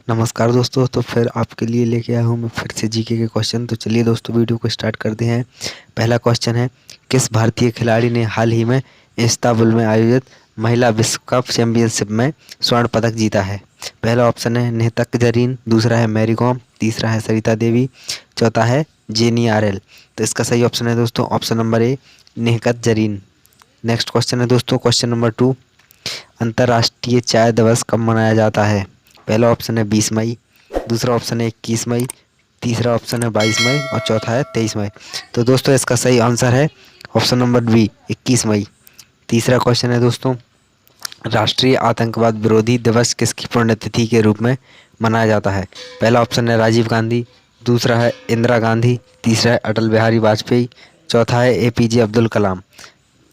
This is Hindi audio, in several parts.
नमस्कार दोस्तों। तो फिर आपके लिए लेके आया हूँ मैं फिर से जीके के क्वेश्चन। तो चलिए दोस्तों वीडियो को स्टार्ट करते हैं। पहला क्वेश्चन है, किस भारतीय खिलाड़ी ने हाल ही में इस्तांबुल में आयोजित महिला विश्व कप चैंपियनशिप में स्वर्ण पदक जीता है? पहला ऑप्शन है नेहतक जरीन, दूसरा है मैरी कॉम, तीसरा है सरिता देवी, चौथा है जेनी आरएल। तो इसका सही ऑप्शन है दोस्तों option number A, Nikhat Zareen. Next question है दोस्तों क्वेश्चन नंबर 2, अंतर्राष्ट्रीय चाय दिवस कब मनाया जाता है? पहला ऑप्शन है 20 मई, दूसरा ऑप्शन है 21 मई, तीसरा ऑप्शन है 22 मई और चौथा है 23 मई। तो दोस्तों इसका सही आंसर है ऑप्शन नंबर बी, 21 मई। तीसरा क्वेश्चन है दोस्तों, राष्ट्रीय आतंकवाद विरोधी दिवस किसकी पुण्यतिथि के रूप में मनाया जाता है? पहला ऑप्शन है राजीव गांधी, दूसरा है इंदिरा गांधी, तीसरा है अटल बिहारी वाजपेयी, चौथा है एपीजे अब्दुल कलाम।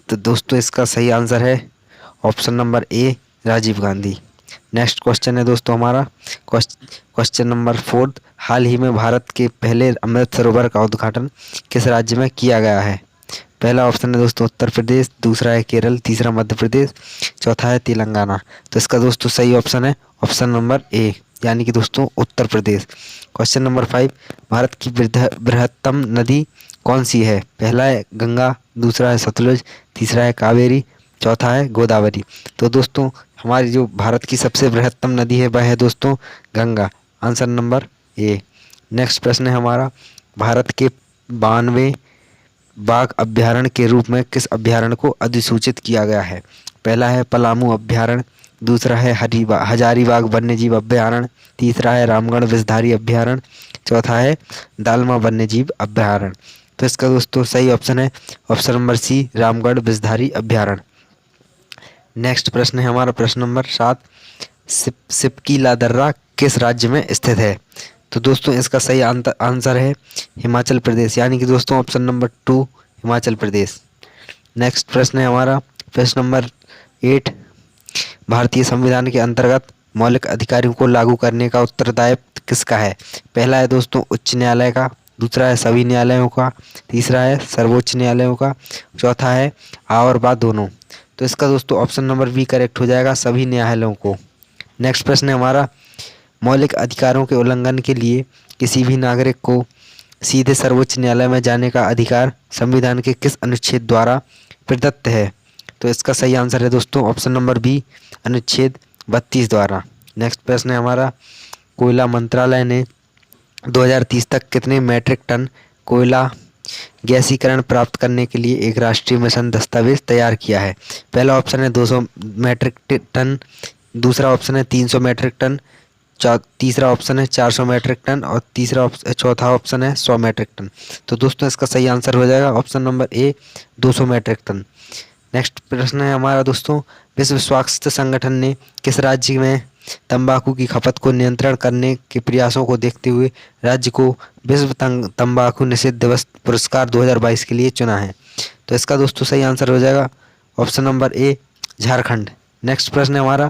तो दोस्तों इसका सही आंसर है option number A, Rajiv Gandhi. Next question है दोस्तों हमारा क्वेश्चन नंबर 4, हाल ही में भारत के पहले अमृत सरोवर का उद्घाटन किस राज्य में किया गया है? पहला ऑप्शन है दोस्तों उत्तर प्रदेश, दूसरा है केरल, तीसरा मध्य प्रदेश, चौथा है तेलंगाना। तो इसका दोस्तों सही ऑप्शन है ऑप्शन नंबर ए, यानी कि दोस्तों उत्तर प्रदेश। क्वेश्चन नंबर 5, भारत की बृहत्तम नदी कौन सी है? पहला है गंगा, दूसरा है सतलुज, तीसरा है कावेरी, चौथा है गोदावरी। तो दोस्तों हमारी जो भारत की सबसे बृहत्तम नदी है वह है दोस्तों Ganga, answer number A. Next प्रश्न है हमारा, भारत के 92 बाघ अभ्यारण्य के रूप में किस अभ्यारण्य को अधिसूचित किया गया है? पहला है पलामू अभ्यारण्य, दूसरा है हजारीबाग वन्यजीव अभ्यारण्य, तीसरा है रामगढ़ विषधारी अभ्यारण्य, चौथा है दालमा वन्यजीव अभ्यारण्य। तो इसका दोस्तों सही ऑप्शन है option number C, Ramgarh Vishdhari अभ्यारण्य। नेक्स्ट प्रश्न है हमारा प्रश्न नंबर 7, सिपकीला दर्रा किस राज्य में स्थित है? तो दोस्तों इसका सही आंसर है हिमाचल प्रदेश, यानी कि दोस्तों option number 2, Himachal Pradesh. Next प्रश्न है हमारा प्रश्न नंबर 8, भारतीय संविधान के अंतर्गत मौलिक अधिकारों को लागू करने का उत्तरदायित्व किसका है? पहला है दोस्तों उच्च न्यायालय का, दूसरा है सभी न्यायालयों का, तीसरा है सर्वोच्च न्यायालयों का, चौथा है आ और बा दोनों। तो इसका दोस्तों ऑप्शन नंबर बी करेक्ट हो जाएगा, सभी न्यायालयों को। नेक्स्ट प्रश्न है हमारा, मौलिक अधिकारों के उल्लंघन के लिए किसी भी नागरिक को सीधे सर्वोच्च न्यायालय में जाने का अधिकार संविधान के किस अनुच्छेद द्वारा प्रदत्त है? तो इसका सही आंसर है दोस्तों ऑप्शन नंबर बी, अनुच्छेद 32 द्वारा। नेक्स्ट प्रश्न है हमारा, कोयला मंत्रालय ने 2030 तक कितने मैट्रिक टन कोयला गैसीकरण प्राप्त करने के लिए एक राष्ट्रीय मिशन दस्तावेज तैयार किया है? पहला ऑप्शन है 200 मैट्रिक टन, दूसरा ऑप्शन है 300 मैट्रिक टन, तीसरा ऑप्शन है 400 मैट्रिक टन और चौथा ऑप्शन है 100 मैट्रिक टन। तो दोस्तों इसका सही आंसर हो जाएगा option number A, 200 metric ton. Next प्रश्न है हमारा दोस्तों, विश्व स्वास्थ्य संगठन ने किस राज्य में तंबाकू की खपत को नियंत्रण करने के प्रयासों को देखते हुए राज्य को विश्व तंबाकू निषेध दिवस पुरस्कार 2022 के लिए चुना है? तो इसका दोस्तों सही आंसर हो जाएगा ऑप्शन नंबर ए, झारखंड। नेक्स्ट प्रश्न है हमारा,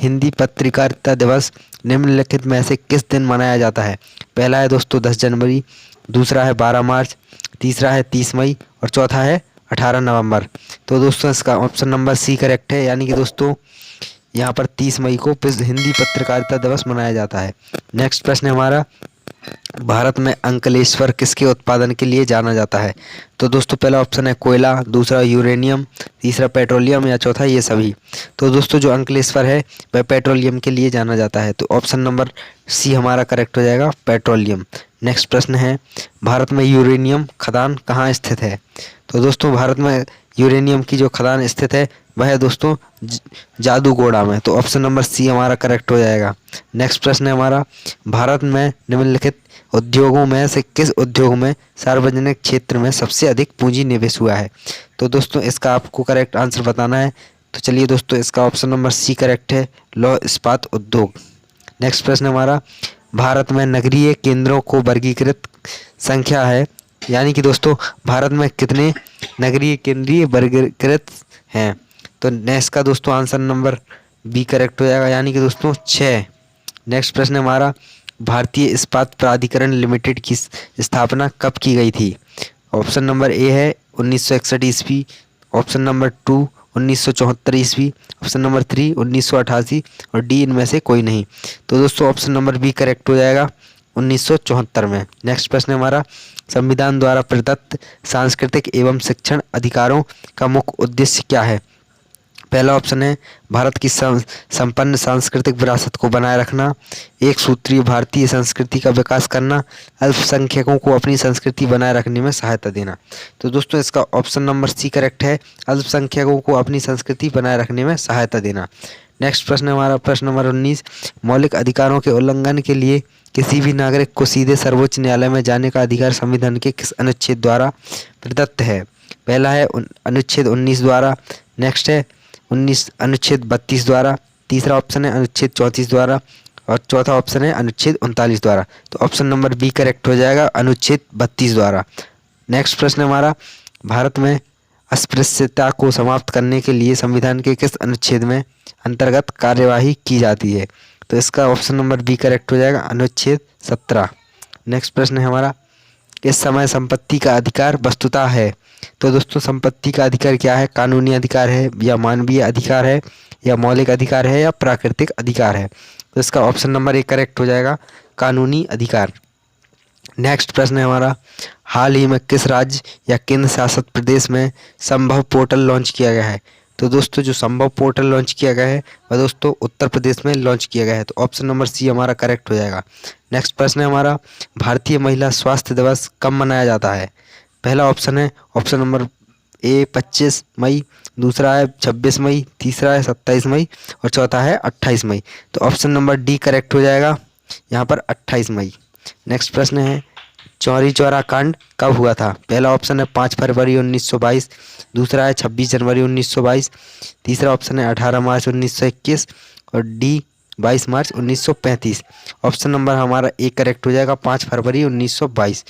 हिंदी पत्रकारिता दिवस निम्नलिखित में से किस दिन मनाया जाता है? पहला है दोस्तों 10 जनवरी, दूसरा है 12 मार्च, तीसरा है 30 मई और चौथा है 18 नवंबर। तो दोस्तों इसका ऑप्शन नंबर सी करेक्ट है, यानी कि दोस्तों यहाँ पर 30 मई को हिंदी पत्रकारिता दिवस मनाया जाता है। नेक्स्ट प्रश्न है हमारा, भारत में अंकलेश्वर किसके उत्पादन के लिए जाना जाता है? तो दोस्तों पहला ऑप्शन है कोयला, दूसरा यूरेनियम, तीसरा पेट्रोलियम या चौथा ये सभी। तो दोस्तों जो अंकलेश्वर है वह पेट्रोलियम के लिए जाना जाता है, तो ऑप्शन नंबर सी हमारा करेक्ट हो जाएगा, पेट्रोलियम। नेक्स्ट प्रश्न है, भारत में यूरेनियम खदान कहाँ स्थित है? तो दोस्तों भारत में यूरेनियम की जो खदान स्थित है वह है दोस्तों जादूगोड़ा में, तो ऑप्शन नंबर सी हमारा करेक्ट हो जाएगा। नेक्स्ट प्रश्न है हमारा, भारत में निम्नलिखित उद्योगों में से किस उद्योग में सार्वजनिक क्षेत्र में सबसे अधिक पूंजी निवेश हुआ है? तो दोस्तों इसका आपको करेक्ट आंसर बताना है। तो चलिए दोस्तों इसका ऑप्शन नंबर सी करेक्ट है, लौह इस्पात उद्योग। नेक्स्ट प्रश्न हमारा, भारत में नगरीय केंद्रों को वर्गीकृत संख्या है, यानी कि दोस्तों भारत में कितने नगरीय केंद्रीय वर्गीकृत हैं? तो नेक्स्ट का दोस्तों आंसर नंबर बी करेक्ट हो जाएगा, यानी कि दोस्तों 6। नेक्स्ट प्रश्न हमारा, भारतीय इस्पात प्राधिकरण लिमिटेड की स्थापना कब की गई थी? ऑप्शन नंबर ए है 1961 ईस्वी, ऑप्शन नंबर 2 1974 ईस्वी, ऑप्शन नंबर 3 1988 और डी इनमें से कोई नहीं। तो दोस्तों ऑप्शन नंबर बी करेक्ट हो जाएगा 1974 में। नेक्स्ट प्रश्न है हमारा, संविधान द्वारा प्रदत्त सांस्कृतिक एवं शिक्षण अधिकारों का मुख्य उद्देश्य क्या है? पहला ऑप्शन है भारत की संपन्न सांस्कृतिक विरासत को बनाए रखना, एक सूत्रीय भारतीय संस्कृति का विकास करना, अल्पसंख्यकों को अपनी संस्कृति बनाए रखने में सहायता देना। तो दोस्तों इसका ऑप्शन नंबर सी करेक्ट है, अल्पसंख्यकों को अपनी संस्कृति बनाए रखने में सहायता देना। नेक्स्ट प्रश्न हमारा प्रश्न नंबर 19, मौलिक अधिकारों के उल्लंघन के लिए किसी भी नागरिक को सीधे सर्वोच्च न्यायालय में जाने का अधिकार संविधान के किस अनुच्छेद द्वारा प्रदत्त है? पहला है अनुच्छेद 19 द्वारा, नेक्स्ट है अनुच्छेद 32 द्वारा, तीसरा ऑप्शन है अनुच्छेद 34 द्वारा और चौथा ऑप्शन है अनुच्छेद 39 द्वारा। तो ऑप्शन नंबर बी करेक्ट हो जाएगा, अनुच्छेद 32 द्वारा। नेक्स्ट प्रश्न हमारा, भारत में अस्पृश्यता को समाप्त करने के लिए संविधान के किस अनुच्छेद में अंतर्गत कार्यवाही की जाती है? तो इसका ऑप्शन नंबर बी करेक्ट हो जाएगा, अनुच्छेद 17। नेक्स्ट प्रश्न है हमारा, इस समय संपत्ति का अधिकार वस्तुतः है? तो दोस्तों संपत्ति का अधिकार क्या है? कानूनी अधिकार है या मानवीय अधिकार है या मौलिक अधिकार है या प्राकृतिक अधिकार है? तो इसका ऑप्शन नंबर एक करेक्ट हो जाएगा, कानूनी अधिकार। नेक्स्ट प्रश्न है हमारा, हाल ही में किस राज्य या केंद्र शासित प्रदेश में संभव पोर्टल लॉन्च किया गया है? तो दोस्तों जो संभव पोर्टल लॉन्च किया गया है वह दोस्तों उत्तर प्रदेश में लॉन्च किया गया है। तो ऑप्शन नंबर सी हमारा करेक्ट हो जाएगा। नेक्स्ट प्रश्न है हमारा, भारतीय महिला स्वास्थ्य दिवस कब मनाया जाता है? पहला ऑप्शन है ऑप्शन नंबर ए 25 मई, दूसरा है 26 मई, तीसरा है 27 मई और चौथा है 28 मई। तो ऑप्शन नंबर डी करेक्ट हो जाएगा यहाँ पर 28 मई। नेक्स्ट प्रश्न है, चौरी चौरा कांड कब हुआ था? पहला ऑप्शन है 5 फरवरी 1922, दूसरा है 26 जनवरी 1922, तीसरा ऑप्शन है 18 मार्च 1921 और डी 22 मार्च 1935। ऑप्शन नंबर हमारा ए करेक्ट हो जाएगा, 5 फरवरी 1922।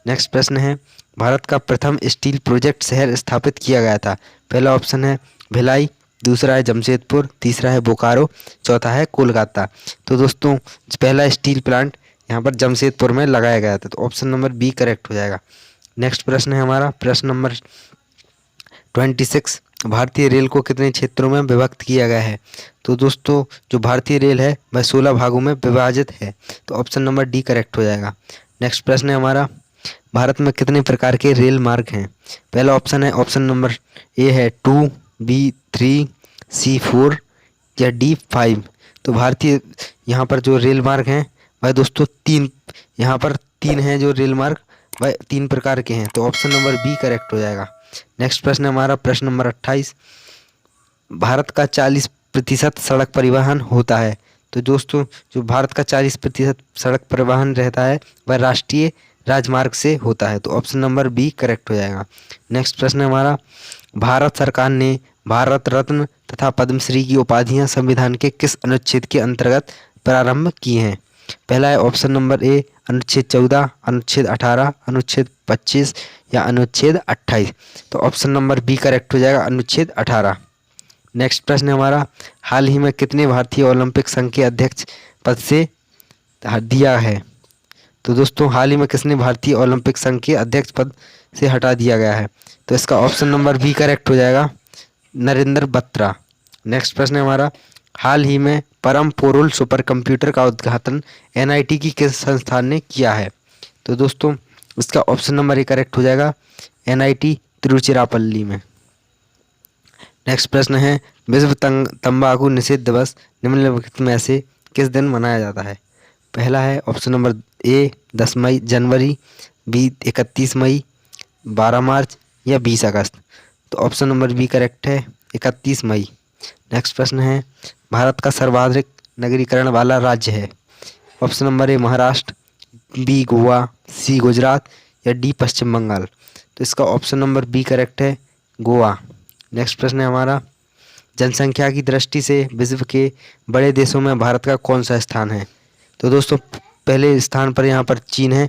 नेक्स्ट प्रश्न है, भारत का प्रथम स्टील प्रोजेक्ट शहर स्थापित किया गया था? पहला ऑप्शन है भिलाई, दूसरा है जमशेदपुर, तीसरा है बोकारो, चौथा है कोलकाता। तो दोस्तों पहला स्टील प्लांट यहाँ पर जमशेदपुर में लगाया गया था। तो ऑप्शन नंबर बी करेक्ट हो जाएगा। नेक्स्ट प्रश्न है हमारा प्रश्न नंबर 26, भारतीय रेल को कितने क्षेत्रों में विभक्त किया गया है? तो दोस्तों जो भारतीय रेल है वह 16 भागों में विभाजित है। तो ऑप्शन नंबर डी करेक्ट हो जाएगा। नेक्स्ट प्रश्न है हमारा, भारत में कितने प्रकार के रेल मार्ग हैं? पहला ऑप्शन है ऑप्शन नंबर ए है 2, बी 3, सी 4 या डी 5। तो भारतीय यहाँ पर जो रेल मार्ग हैं वह दोस्तों यहाँ पर तीन हैं जो रेल मार्ग वह 3 प्रकार के हैं। तो ऑप्शन नंबर बी करेक्ट हो जाएगा। नेक्स्ट प्रश्न है हमारा प्रश्न नंबर 28, भारत का 40% सड़क परिवहन होता है। तो दोस्तों जो भारत का 40% सड़क परिवहन रहता है वह राष्ट्रीय राजमार्ग से होता है। तो ऑप्शन नंबर बी करेक्ट हो जाएगा। नेक्स्ट प्रश्न है हमारा, भारत सरकार ने भारत रत्न तथा पद्मश्री की उपाधियां संविधान के किस अनुच्छेद के अंतर्गत प्रारंभ की हैं? पहला है ऑप्शन नंबर ए अनुच्छेद 14, अनुच्छेद 18, अनुच्छेद 25 या अनुच्छेद 28। तो ऑप्शन नंबर बी करेक्ट हो जाएगा, अनुच्छेद 18। नेक्स्ट प्रश्न है हमारा, हाल ही में कितने भारतीय ओलंपिक संघ के अध्यक्ष पद से दिया है? तो दोस्तों हाल ही में किसने भारतीय ओलंपिक संघ के अध्यक्ष पद से हटा दिया गया है? तो इसका ऑप्शन नंबर बी करेक्ट हो जाएगा, नरेंद्र बत्रा। नेक्स्ट प्रश्न है हमारा, हाल ही में परम पोरुल सुपर कंप्यूटर का उद्घाटन एनआईटी की किस संस्थान ने किया है? तो दोस्तों इसका ऑप्शन नंबर ए करेक्ट हो जाएगा, एनआईटी तिरुचिरापल्ली में। नेक्स्ट प्रश्न है, विश्व तंबाकू निषेध दिवस निम्नलिखित में से किस दिन मनाया जाता है? पहला है ऑप्शन नंबर ए 10 मई जनवरी, बी 31 मई, 12 मार्च या 20 अगस्त। तो ऑप्शन नंबर बी करेक्ट है, 31 मई। नेक्स्ट प्रश्न है, भारत का सर्वाधिक नगरीकरण वाला राज्य है? Option number A Maharashtra, B Goa, C Gujarat या डी पश्चिम बंगाल। तो इसका ऑप्शन नंबर बी करेक्ट है, गोवा। नेक्स्ट प्रश्न है हमारा, जनसंख्या की दृष्टि से विश्व के बड़े देशों में भारत का कौन सा स्थान है? तो दोस्तों पहले स्थान पर यहाँ पर चीन है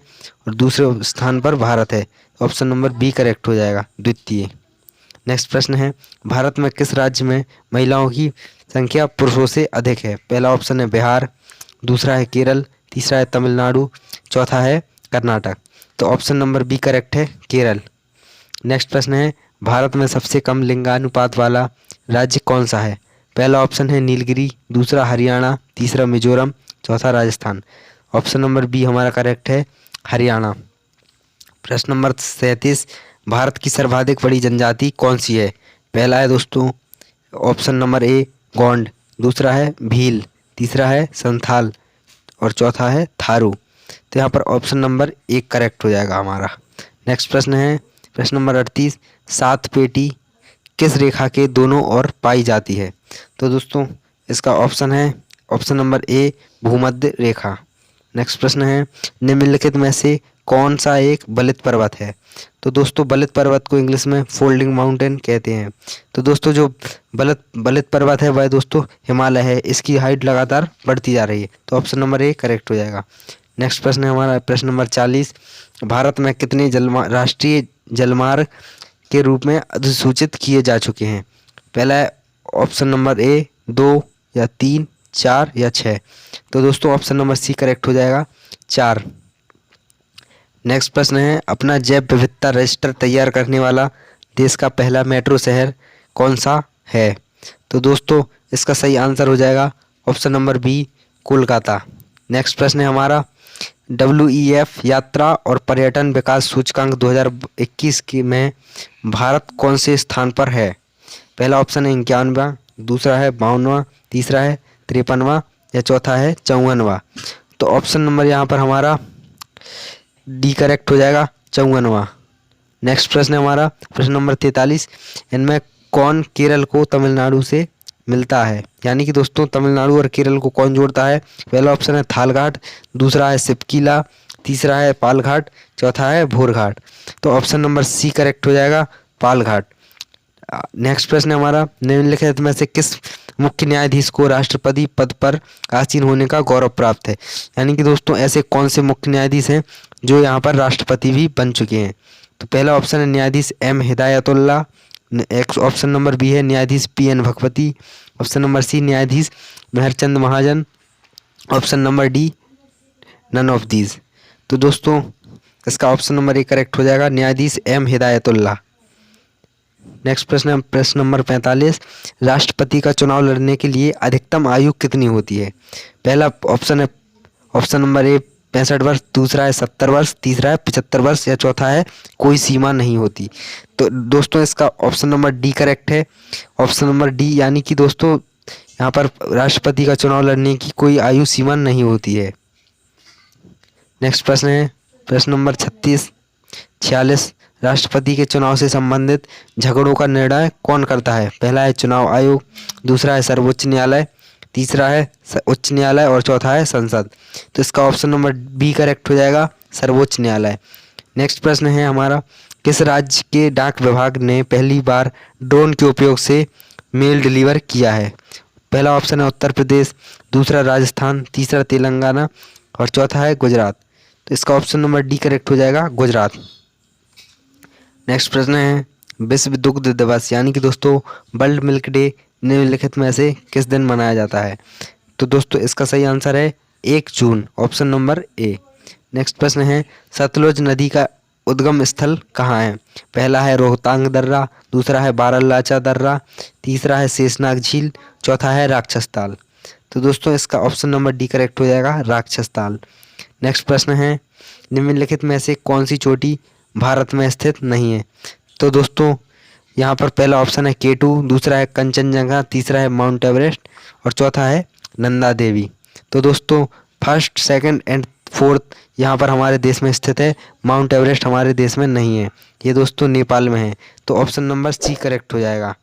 और दूसरे स्थान पर भारत है। ऑप्शन नंबर बी करेक्ट हो जाएगा, द्वितीय। नेक्स्ट प्रश्न है, भारत में किस राज्य में महिलाओं की संख्या पुरुषों से अधिक है? पहला ऑप्शन है बिहार, दूसरा है केरल, तीसरा है तमिलनाडु, चौथा है कर्नाटक। तो ऑप्शन नंबर बी करेक्ट है, केरल। नेक्स्ट प्रश्न है, भारत में सबसे कम लिंगानुपात वाला राज्य कौन सा है? पहला ऑप्शन है नीलगिरी, दूसरा हरियाणा, तीसरा मिजोरम, चौथा राजस्थान। ऑप्शन नंबर बी हमारा करेक्ट है, हरियाणा। प्रश्न नंबर 37, भारत की सर्वाधिक बड़ी जनजाति कौन सी है? पहला है दोस्तों ऑप्शन नंबर ए गोंड, दूसरा है भील, तीसरा है संथाल और चौथा है थारू। तो यहाँ पर ऑप्शन नंबर एक करेक्ट हो जाएगा हमारा। नेक्स्ट प्रश्न है प्रश्न नंबर 38, सात पेटी किस रेखा के दोनों ओर पाई जाती है? तो दोस्तों इसका ऑप्शन है ऑप्शन नंबर ए भूमध्य रेखा। नेक्स्ट प्रश्न है निम्नलिखित में से कौन सा एक बलित पर्वत है? तो दोस्तों बलित पर्वत को इंग्लिश में फोल्डिंग माउंटेन कहते हैं। तो दोस्तों जो बलित पर्वत है वह दोस्तों हिमालय है, इसकी हाइट लगातार बढ़ती जा रही है। तो ऑप्शन नंबर ए करेक्ट हो जाएगा। नेक्स्ट प्रश्न है हमारा प्रश्न नंबर 40, भारत में कितने राष्ट्रीय जलमार्ग के रूप में अधिसूचित किए जा चुके हैं? पहला है ऑप्शन नंबर ए 2 या 3, 4 या 6। तो दोस्तों ऑप्शन नंबर सी करेक्ट हो जाएगा, 4। नेक्स्ट प्रश्न है अपना जैव विविधता रजिस्टर तैयार करने वाला देश का पहला मेट्रो शहर कौन सा है? तो दोस्तों इसका सही आंसर हो जाएगा option number B Kolkata. Next प्रश्न है हमारा WEF यात्रा और पर्यटन विकास सूचकांक 2021 में भारत कौन से स्थान पर है? पहला ऑप्शन है 51वां, दूसरा है 52वां, तीसरा है 53वां या चौथा है 54वां। तो ऑप्शन नंबर यहाँ पर हमारा डी करेक्ट हो जाएगा, 54वां। नेक्स्ट प्रश्न है हमारा प्रश्न नंबर 43, इनमें कौन केरल को तमिलनाडु से मिलता है? यानी कि दोस्तों तमिलनाडु और केरल को कौन जोड़ता है? पहला ऑप्शन है थालघाट, दूसरा है सिपकीला, तीसरा है पालघाट, चौथा है भोरघाट। तो ऑप्शन नंबर सी करेक्ट हो जाएगा, पालघाट। नेक्स्ट प्रश्न है हमारा निम्नलिखित में से किस मुख्य न्यायाधीश को राष्ट्रपति पद पर आसीन होने का गौरव प्राप्त है? यानी कि दोस्तों ऐसे कौन से मुख्य न्यायाधीश हैं जो यहाँ पर राष्ट्रपति भी बन चुके हैं? तो पहला ऑप्शन है न्यायाधीश M Hidayatullah, option number B है न्यायाधीश PN Bhagwati, option number C न्यायाधीश Mehr Chand Mahajan, option number D none of these. तो दोस्तों इसका ऑप्शन नंबर ए करेक्ट हो जाएगा, न्यायाधीश M हिदायतुल्ला। नेक्स्ट प्रश्न है प्रश्न नंबर 45, राष्ट्रपति का चुनाव लड़ने के लिए अधिकतम आयु कितनी होती है? पहला ऑप्शन है ऑप्शन नंबर ए 65 वर्ष, दूसरा है 70 वर्ष, तीसरा है 75 वर्ष या चौथा है कोई सीमा नहीं होती। तो दोस्तों इसका ऑप्शन नंबर डी करेक्ट है, ऑप्शन नंबर डी, यानी कि दोस्तों यहाँ पर राष्ट्रपति का चुनाव लड़ने की कोई आयु सीमा नहीं होती है। नेक्स्ट प्रश्न है प्रश्न नंबर 46, राष्ट्रपति के चुनाव से संबंधित झगड़ों का निर्णय कौन करता है? पहला है चुनाव आयोग, दूसरा है सर्वोच्च न्यायालय, तीसरा है उच्च न्यायालय और चौथा है संसद। तो इसका ऑप्शन नंबर बी करेक्ट हो जाएगा, सर्वोच्च न्यायालय। नेक्स्ट प्रश्न है हमारा किस राज्य के डाक विभाग ने पहली बार ड्रोन के उपयोग से मेल डिलीवर किया है? पहला ऑप्शन है उत्तर प्रदेश, दूसरा राजस्थान, तीसरा तेलंगाना और चौथा है गुजरात। तो इसका ऑप्शन नंबर डी करेक्ट हो जाएगा, गुजरात। नेक्स्ट प्रश्न है विश्व दुग्ध दिवस यानी कि दोस्तों वर्ल्ड मिल्क डे निम्नलिखित में से किस दिन मनाया जाता है? तो दोस्तों इसका सही आंसर है 1 जून, ऑप्शन नंबर ए। नेक्स्ट प्रश्न है सतलुज नदी का उद्गम स्थल कहाँ है? पहला है रोहतांग दर्रा, दूसरा है बारालाचा दर्रा, तीसरा है शेषनाग झील, चौथा है राक्षस ताल। तो दोस्तों इसका ऑप्शन नंबर डी करेक्ट हो जाएगा, राक्षस ताल। नेक्स्ट प्रश्न है निम्नलिखित में से कौन सी चोटी भारत में स्थित नहीं है? तो दोस्तों यहाँ पर पहला ऑप्शन है K2, दूसरा है कंचनजंगा, तीसरा है माउंट एवरेस्ट और चौथा है नंदा देवी। तो दोस्तों फर्स्ट, सेकंड एंड फोर्थ यहाँ पर हमारे देश में स्थित है, माउंट एवरेस्ट हमारे देश में नहीं है, ये दोस्तों नेपाल में है। तो ऑप्शन नंबर सी करेक्ट हो जाएगा।